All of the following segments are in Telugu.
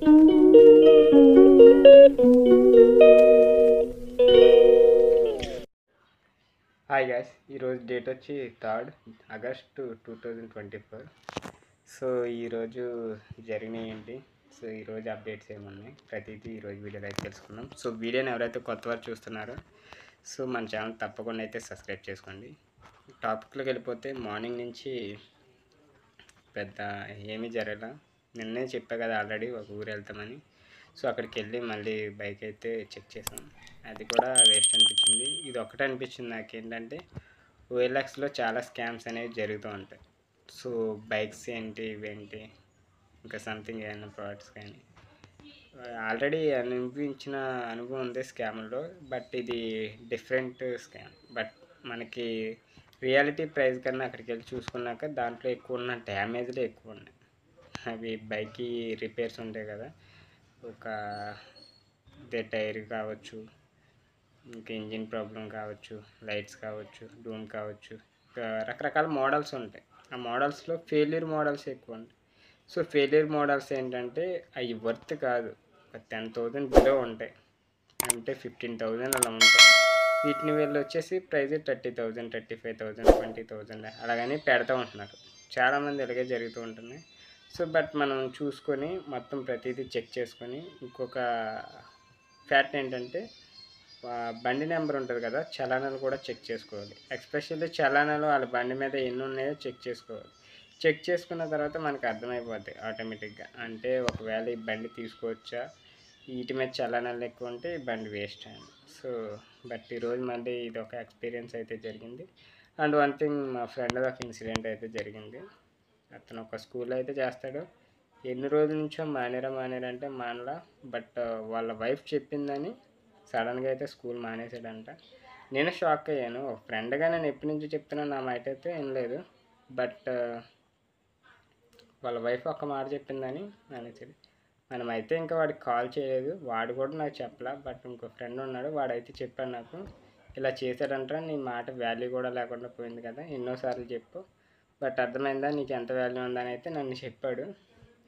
హాయ్ గాయ్స్, ఈరోజు డేట్ వచ్చి 3 ఆగస్టు 2024. సో ఈరోజు జరిగినాయి ఏంటి, సో ఈరోజు అప్డేట్స్ ఏమున్నాయి ప్రతిదీ ఈరోజు వీడియోలో అయితే తెలుసుకుందాం. సో వీడియోని ఎవరైతే కొత్త వారు చూస్తున్నారో సో మన ఛానల్ తప్పకుండా అయితే సబ్స్క్రైబ్ చేసుకోండి. టాపిక్లోకి వెళ్ళిపోతే మార్నింగ్ నుంచి పెద్ద ఏమీ జరగల. నిన్నే చెప్పా కదా ఆల్రెడీ ఒక ఊరు వెళ్తామని. సో అక్కడికి వెళ్ళి మళ్ళీ బైక్ అయితే చెక్ చేసాం, అది కూడా వేస్ట్ అనిపించింది. ఇది ఒకటే అనిపించింది నాకేంటంటే ఓఎల్ఎక్స్లో చాలా స్కామ్స్ అనేవి జరుగుతూ ఉంటాయి. సో బైక్స్ ఏంటి ఇవేంటి ఇంకా సంథింగ్ ఏమైనా ప్రోడక్ట్స్ కానీ ఆల్రెడీ అనిపించిన అనుభవం ఉంది స్కామ్లో. బట్ ఇది డిఫరెంట్ స్కామ్. బట్ మనకి రియాలిటీ ప్రైస్ కన్నా అక్కడికి వెళ్ళి చూసుకున్నాక దాంట్లో ఎక్కువ ఉన్న డ్యామేజ్లే ఎక్కువ ఉన్నాయి. అవి బైక్కి రిపేర్స్ ఉంటాయి కదా, ఒక టైర్ కావచ్చు, ఇంకా ఇంజిన్ ప్రాబ్లం కావచ్చు, లైట్స్ కావచ్చు, డూమ్ కావచ్చు, రకరకాల మోడల్స్ ఉంటాయి. ఆ మోడల్స్లో ఫెయిల్యూర్ మోడల్స్ ఎక్కువ ఉంటాయి. సో ఫెయిల్యూర్ మోడల్స్ ఏంటంటే అవి వర్త్ కాదు, 10,000 బిలో ఉంటాయి, అంటే 15,000 అలా ఉంటాయి. వీటిని వీళ్ళు వచ్చేసి ప్రైస్ 30,000, 35,000, 20,000 అలాగని పెడతా ఉంటున్నారు. చాలామంది ఇలాగే జరుగుతూ ఉంటున్నాయి. సో బట్ మనం చూసుకొని మొత్తం ప్రతిదీ చెక్ చేసుకొని, ఇంకొక ఫ్యాక్ట్ ఏంటంటే బండి నెంబర్ ఉంటుంది కదా, చలానాలు కూడా చెక్ చేసుకోవాలి. ఎస్పెషల్లీ చలానాలు వాళ్ళ బండి మీద ఎన్ని ఉన్నాయో చెక్ చేసుకోవాలి. చెక్ చేసుకున్న తర్వాత మనకు అర్థమైపోద్ది ఆటోమేటిక్గా. అంటే ఒకవేళ ఈ బండి తీసుకోవచ్చా, వీటి మీద చలానాలు ఎక్కువ ఉంటే ఈ బండి వేస్ట్ అయింది. సో బట్ ఈరోజు మళ్ళీ ఇది ఒక ఎక్స్పీరియన్స్ అయితే జరిగింది. అండ్ వన్ థింగ్, మా ఫ్రెండ్ ఒక ఇన్సిడెంట్ అయితే జరిగింది. అతను ఒక స్కూల్లో అయితే చేస్తాడు. ఎన్ని రోజుల నుంచో మానేరంటే మానలా. బట్ వాళ్ళ వైఫ్ చెప్పిందని సడన్గా అయితే స్కూల్ మానేసాడంట. నేను షాక్ అయ్యాను. ఒక ఫ్రెండ్గా నేను ఎప్పటి నుంచో చెప్తున్నాను, నా మాట అయితే వినలేదు. బట్ వాళ్ళ వైఫ్ ఒక్క మాట చెప్పిందని మానేసాడు. మనమైతే ఇంకా వాడికి కాల్ చేయలేదు, వాడు కూడా నాకు చెప్పలా. బట్ ఇంకో ఫ్రెండ్ ఉన్నాడు, వాడైతే చెప్పాడు నాకు, ఇలా చేశాడంటారా, నీ మాట వాల్యూ కూడా లేకుండా పోయింది కదా, ఎన్నోసార్లు చెప్పు, బట్ అర్థమైందా నీకు ఎంత వాల్యూ ఉందని అయితే నన్ను చెప్పాడు.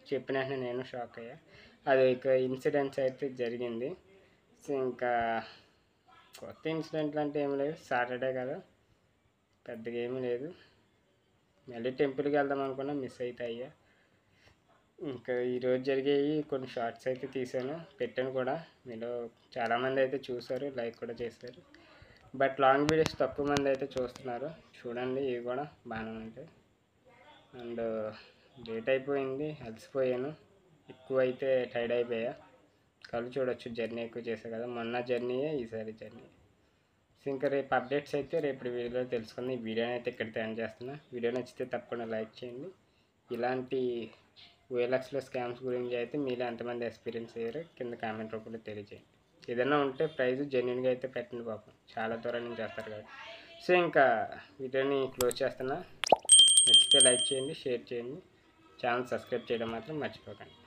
చెప్పిన వెంటనే నేను షాక్ అయ్యా. అది ఒక ఇన్సిడెంట్స్ అయితే జరిగింది. సో ఇంకా కొత్త ఇన్సిడెంట్లు అంటే ఏమి లేదు, సాటర్డే కదా, పెద్దగా ఏమీ లేదు. మళ్ళీ టెంపుల్కి వెళ్దాం అనుకున్నా, మిస్ అయితే అయ్యా. ఇంకా ఈరోజు జరిగేవి కొన్ని షార్ట్స్ అయితే తీసాను, పెట్టాను కూడా. మీలో చాలామంది అయితే చూసారు, లైక్ కూడా చేశారు. బట్ లాంగ్ వీడియోస్ తక్కువ మంది అయితే చూస్తున్నారు. చూడండి, ఇవి కూడా బాగానే ఉంటాయి. అండ్ లేట్ అయిపోయింది, అలసిపోయాను, ఎక్కువ అయితే టైర్డ్ అయిపోయా. కళ్ళు చూడొచ్చు, జర్నీ ఎక్కువ చేసా కదా, మొన్న జర్నీయే ఈసారి జర్నీ. సో ఇంకా రేపు అప్డేట్స్ అయితే రేపు వీడియోలో తెలుసుకుందాం. ఈ వీడియోని అయితే ఇక్కడితో ఎండ్ చేస్తున్నా. వీడియో నచ్చితే తప్పకుండా లైక్ చేయండి. ఇలాంటి ఓఎల్ఎక్స్లో స్కామ్స్ గురించి అయితే మీలో ఎంతమంది ఎక్స్పీరియన్స్ అయ్యారో కింద కామెంట్ రూపంలో తెలియజేయండి. ఏదైనా ఉంటే ప్రైజ్ జెన్యున్గా అయితే పెట్టండి పాపం, చాలా దూరం నుంచి చేస్తారు కదా. సో ఇంకా వీడియోని క్లోజ్ చేస్తున్నా. నచ్చితే లైక్ చేయండి, షేర్ చేయండి, ఛానల్ సబ్స్క్రైబ్ చేయడం మాత్రం మర్చిపోకండి.